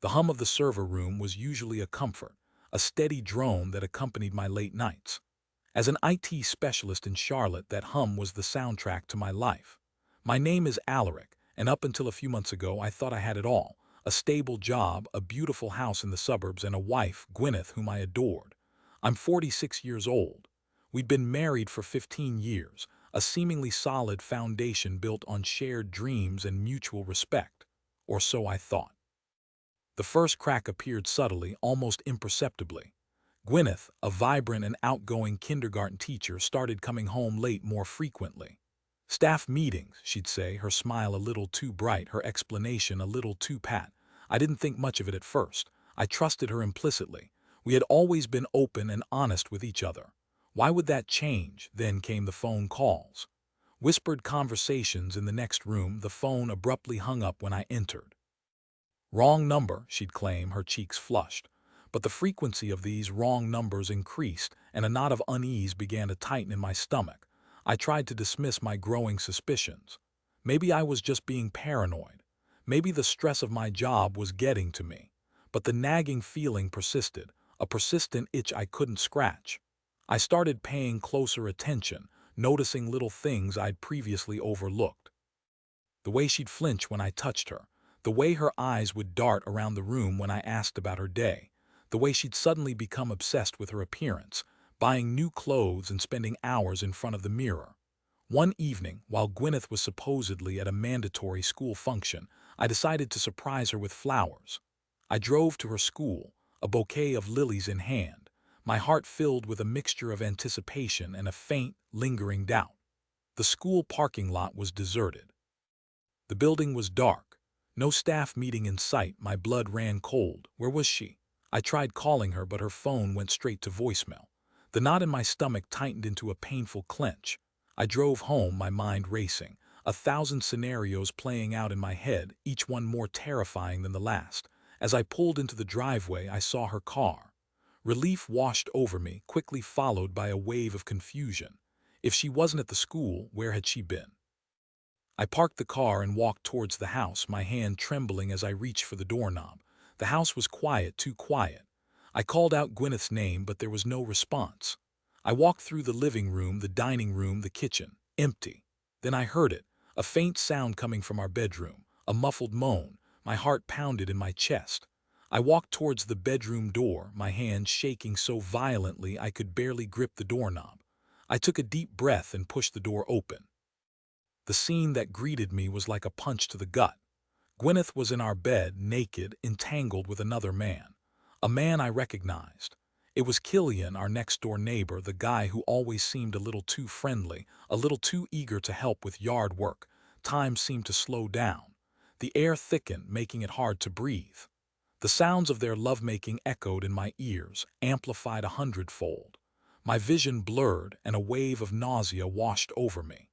The hum of the server room was usually a comfort, a steady drone that accompanied my late nights. As an IT specialist in Charlotte, that hum was the soundtrack to my life. My name is Alaric, and up until a few months ago I thought I had it all: a stable job, a beautiful house in the suburbs, and a wife, Gwyneth, whom I adored. I'm 46 years old. We'd been married for 15 years, a seemingly solid foundation built on shared dreams and mutual respect. Or so I thought. The first crack appeared subtly, almost imperceptibly. Gwyneth, a vibrant and outgoing kindergarten teacher, started coming home late more frequently. Staff meetings, she'd say, her smile a little too bright, her explanation a little too pat. I didn't think much of it at first. I trusted her implicitly. We had always been open and honest with each other. Why would that change? Then came the phone calls. Whispered conversations in the next room. The phone abruptly hung up when I entered. "Wrong number," she'd claim, her cheeks flushed. But the frequency of these wrong numbers increased, and a knot of unease began to tighten in my stomach. I tried to dismiss my growing suspicions. Maybe I was just being paranoid. Maybe the stress of my job was getting to me. But the nagging feeling persisted, a persistent itch I couldn't scratch. I started paying closer attention, noticing little things I'd previously overlooked. The way she'd flinch when I touched her, the way her eyes would dart around the room when I asked about her day, the way she'd suddenly become obsessed with her appearance, buying new clothes and spending hours in front of the mirror. One evening, while Gwyneth was supposedly at a mandatory school function, I decided to surprise her with flowers. I drove to her school, a bouquet of lilies in hand, my heart filled with a mixture of anticipation and a faint, lingering doubt. The school parking lot was deserted. The building was dark. No staff meeting in sight. My blood ran cold. Where was she? I tried calling her, but her phone went straight to voicemail. The knot in my stomach tightened into a painful clench. I drove home, my mind racing, 1,000 scenarios playing out in my head, each one more terrifying than the last. As I pulled into the driveway, I saw her car. Relief washed over me, quickly followed by a wave of confusion. If she wasn't at the school, where had she been? I parked the car and walked towards the house, my hand trembling as I reached for the doorknob. The house was quiet, too quiet. I called out Gwyneth's name, but there was no response. I walked through the living room, the dining room, the kitchen, empty. Then I heard it, a faint sound coming from our bedroom, a muffled moan. My heart pounded in my chest. I walked towards the bedroom door, my hand shaking so violently I could barely grip the doorknob. I took a deep breath and pushed the door open. The scene that greeted me was like a punch to the gut. Gwyneth was in our bed, naked, entangled with another man. A man I recognized. It was Killian, our next-door neighbor, the guy who always seemed a little too friendly, a little too eager to help with yard work. Time seemed to slow down. The air thickened, making it hard to breathe. The sounds of their lovemaking echoed in my ears, amplified 100-fold. My vision blurred, and a wave of nausea washed over me.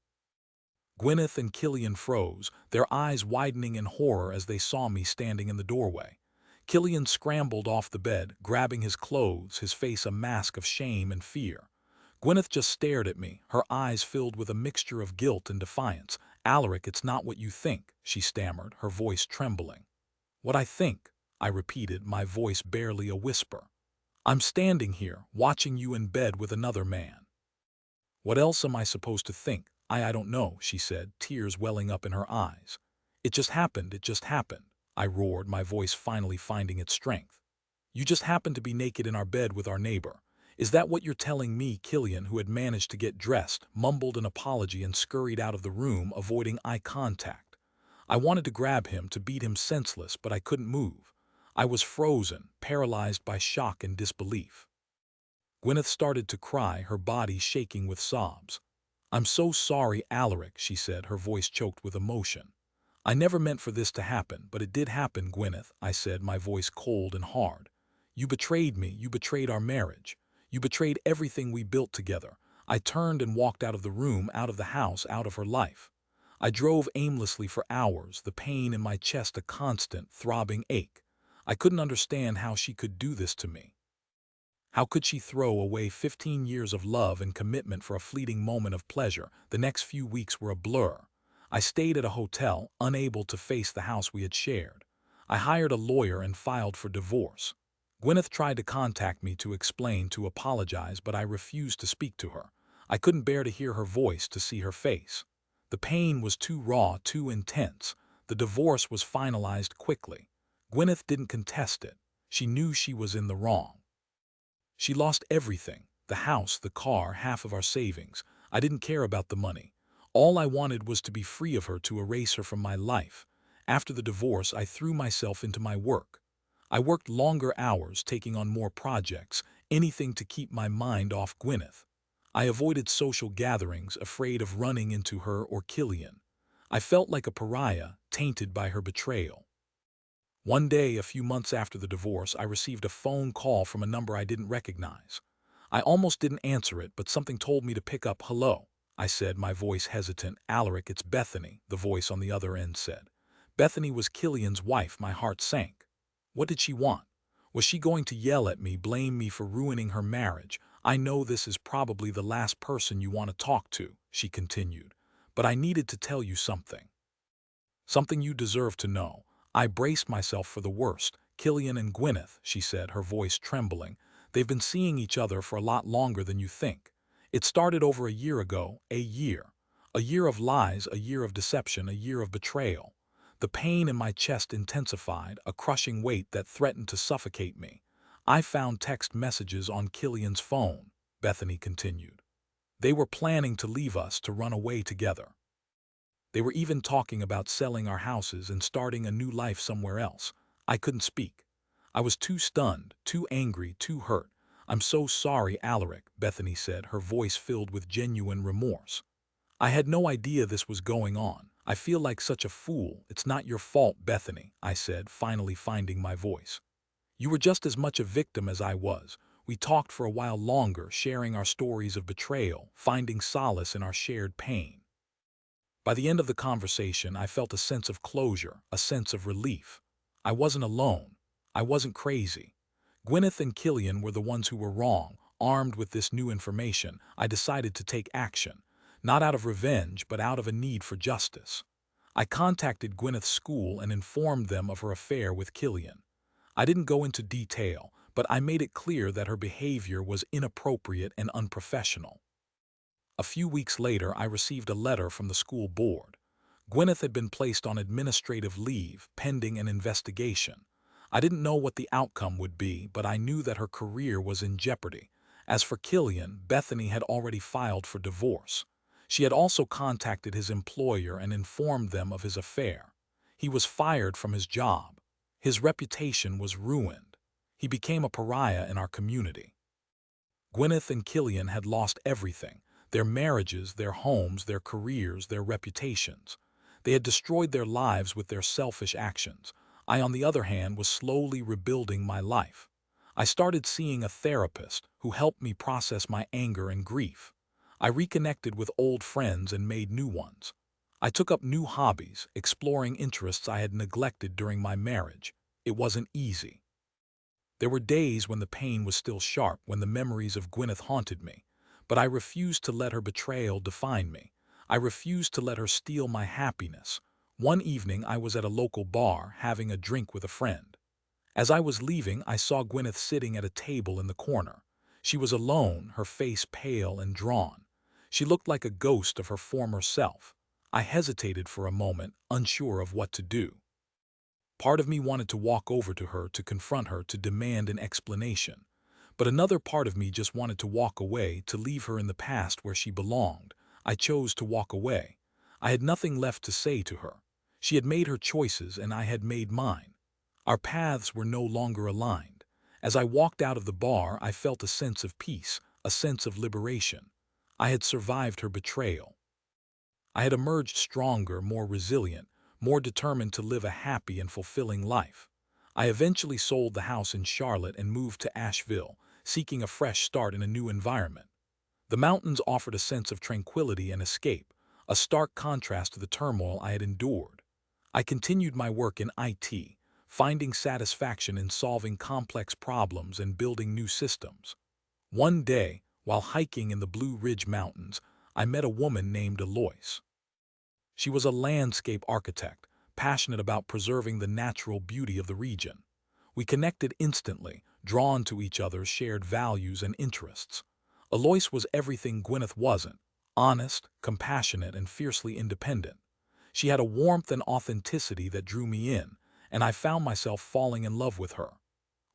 Gwyneth and Killian froze, their eyes widening in horror as they saw me standing in the doorway. Killian scrambled off the bed, grabbing his clothes, his face a mask of shame and fear. Gwyneth just stared at me, her eyes filled with a mixture of guilt and defiance. "Alaric, it's not what you think," she stammered, her voice trembling. "What I think," I repeated, my voice barely a whisper. "I'm standing here, watching you in bed with another man." "What else am I supposed to think?" I don't know," she said, tears welling up in her eyes. It just happened," I roared, my voice finally finding its strength. "You just happened to be naked in our bed with our neighbor. Is that what you're telling me?" Killian, who had managed to get dressed, mumbled an apology and scurried out of the room, avoiding eye contact. I wanted to grab him, to beat him senseless, but I couldn't move. I was frozen, paralyzed by shock and disbelief. Gwyneth started to cry, her body shaking with sobs. "I'm so sorry, Alaric," she said, her voice choked with emotion. "I never meant for this to happen, but it did happen, Gwyneth," I said, my voice cold and hard. "You betrayed me, you betrayed our marriage. You betrayed everything we built together." I turned and walked out of the room, out of the house, out of her life. I drove aimlessly for hours, the pain in my chest a constant, throbbing ache. I couldn't understand how she could do this to me. How could she throw away 15 years of love and commitment for a fleeting moment of pleasure? The next few weeks were a blur. I stayed at a hotel, unable to face the house we had shared. I hired a lawyer and filed for divorce. Gwyneth tried to contact me to explain, to apologize, but I refused to speak to her. I couldn't bear to hear her voice, to see her face. The pain was too raw, too intense. The divorce was finalized quickly. Gwyneth didn't contest it. She knew she was in the wrong. She lost everything: the house, the car, half of our savings. I didn't care about the money. All I wanted was to be free of her, to erase her from my life. After the divorce, I threw myself into my work. I worked longer hours, taking on more projects, anything to keep my mind off Gwyneth. I avoided social gatherings, afraid of running into her or Killian. I felt like a pariah, tainted by her betrayal. One day, a few months after the divorce, I received a phone call from a number I didn't recognize. I almost didn't answer it, but something told me to pick up. "Hello," I said, my voice hesitant. "Alaric, it's Bethany," the voice on the other end said. Bethany was Killian's wife. My heart sank. What did she want? Was she going to yell at me, blame me for ruining her marriage? "I know this is probably the last person you want to talk to," she continued, "but I needed to tell you something. Something you deserve to know." I braced myself for the worst. "Killian and Gwyneth," she said, her voice trembling. "They've been seeing each other for a lot longer than you think. It started over a year ago, a year. A year of lies, a year of deception, a year of betrayal." The pain in my chest intensified, a crushing weight that threatened to suffocate me. "I found text messages on Killian's phone," Bethany continued. "They were planning to leave us, to run away together. They were even talking about selling our houses and starting a new life somewhere else." I couldn't speak. I was too stunned, too angry, too hurt. "I'm so sorry, Alaric," Bethany said, her voice filled with genuine remorse. "I had no idea this was going on. I feel like such a fool." "It's not your fault, Bethany," I said, finally finding my voice. "You were just as much a victim as I was." We talked for a while longer, sharing our stories of betrayal, finding solace in our shared pain. By the end of the conversation, I felt a sense of closure, a sense of relief. I wasn't alone. I wasn't crazy. Gwyneth and Killian were the ones who were wrong. Armed with this new information, I decided to take action, not out of revenge, but out of a need for justice. I contacted Gwyneth's school and informed them of her affair with Killian. I didn't go into detail, but I made it clear that her behavior was inappropriate and unprofessional. A few weeks later, I received a letter from the school board. Gwyneth had been placed on administrative leave, pending an investigation. I didn't know what the outcome would be, but I knew that her career was in jeopardy. As for Killian, Bethany had already filed for divorce. She had also contacted his employer and informed them of his affair. He was fired from his job. His reputation was ruined. He became a pariah in our community. Gwyneth and Killian had lost everything: their marriages, their homes, their careers, their reputations. They had destroyed their lives with their selfish actions. I, on the other hand, was slowly rebuilding my life. I started seeing a therapist who helped me process my anger and grief. I reconnected with old friends and made new ones. I took up new hobbies, exploring interests I had neglected during my marriage. It wasn't easy. There were days when the pain was still sharp, when the memories of Gwyneth haunted me. But I refused to let her betrayal define me. I refused to let her steal my happiness. One evening, I was at a local bar, having a drink with a friend. As I was leaving, I saw Gwyneth sitting at a table in the corner. She was alone, her face pale and drawn. She looked like a ghost of her former self. I hesitated for a moment, unsure of what to do. Part of me wanted to walk over to her, to confront her, to demand an explanation. But another part of me just wanted to walk away, to leave her in the past where she belonged. I chose to walk away. I had nothing left to say to her. She had made her choices and I had made mine. Our paths were no longer aligned. As I walked out of the bar, I felt a sense of peace, a sense of liberation. I had survived her betrayal. I had emerged stronger, more resilient, more determined to live a happy and fulfilling life. I eventually sold the house in Charlotte and moved to Asheville, seeking a fresh start in a new environment. The mountains offered a sense of tranquility and escape, a stark contrast to the turmoil I had endured. I continued my work in IT, finding satisfaction in solving complex problems and building new systems. One day, while hiking in the Blue Ridge Mountains, I met a woman named Eloise. She was a landscape architect, passionate about preserving the natural beauty of the region. We connected instantly, drawn to each other's shared values and interests. Alois was everything Gwyneth wasn't: honest, compassionate, and fiercely independent. She had a warmth and authenticity that drew me in, and I found myself falling in love with her.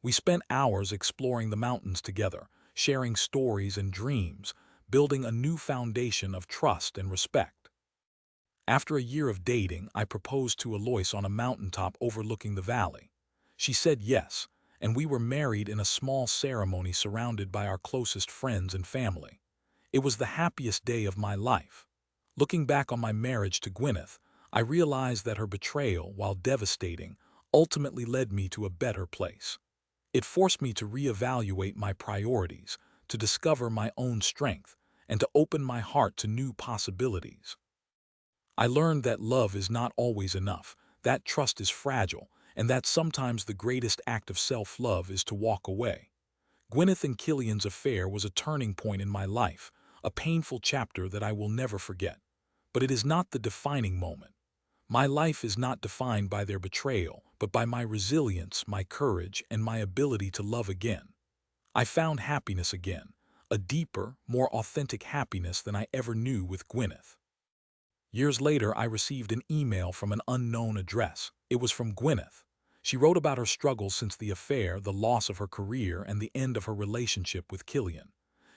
We spent hours exploring the mountains together, sharing stories and dreams, building a new foundation of trust and respect. After a year of dating, I proposed to Alois on a mountaintop overlooking the valley. She said yes, and we were married in a small ceremony surrounded by our closest friends and family. It was the happiest day of my life. Looking back on my marriage to Gwyneth, I realized that her betrayal, while devastating, ultimately led me to a better place. It forced me to reevaluate my priorities, to discover my own strength, and to open my heart to new possibilities. I learned that love is not always enough, that trust is fragile, and that sometimes the greatest act of self-love is to walk away. Gwyneth and Killian's affair was a turning point in my life, a painful chapter that I will never forget. But it is not the defining moment. My life is not defined by their betrayal, but by my resilience, my courage, and my ability to love again. I found happiness again, a deeper, more authentic happiness than I ever knew with Gwyneth. Years later, I received an email from an unknown address. It was from Gwyneth. She wrote about her struggles since the affair, the loss of her career, and the end of her relationship with Killian.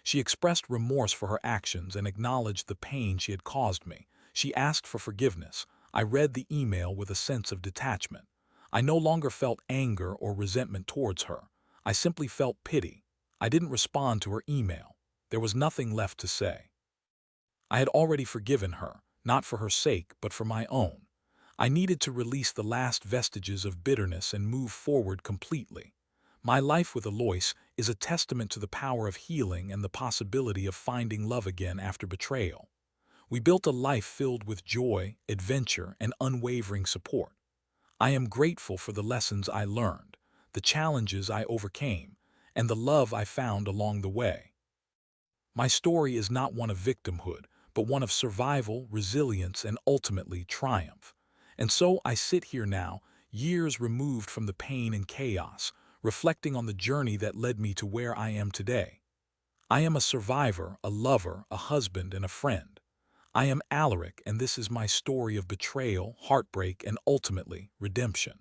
She expressed remorse for her actions and acknowledged the pain she had caused me. She asked for forgiveness. I read the email with a sense of detachment. I no longer felt anger or resentment towards her. I simply felt pity. I didn't respond to her email. There was nothing left to say. I had already forgiven her, not for her sake, but for my own. I needed to release the last vestiges of bitterness and move forward completely. My life with Alois is a testament to the power of healing and the possibility of finding love again after betrayal. We built a life filled with joy, adventure, and unwavering support. I am grateful for the lessons I learned, the challenges I overcame, and the love I found along the way. My story is not one of victimhood, but one of survival, resilience, and ultimately triumph. And so I sit here now, years removed from the pain and chaos, reflecting on the journey that led me to where I am today. I am a survivor, a lover, a husband, and a friend. I am Alaric, and this is my story of betrayal, heartbreak, and ultimately redemption.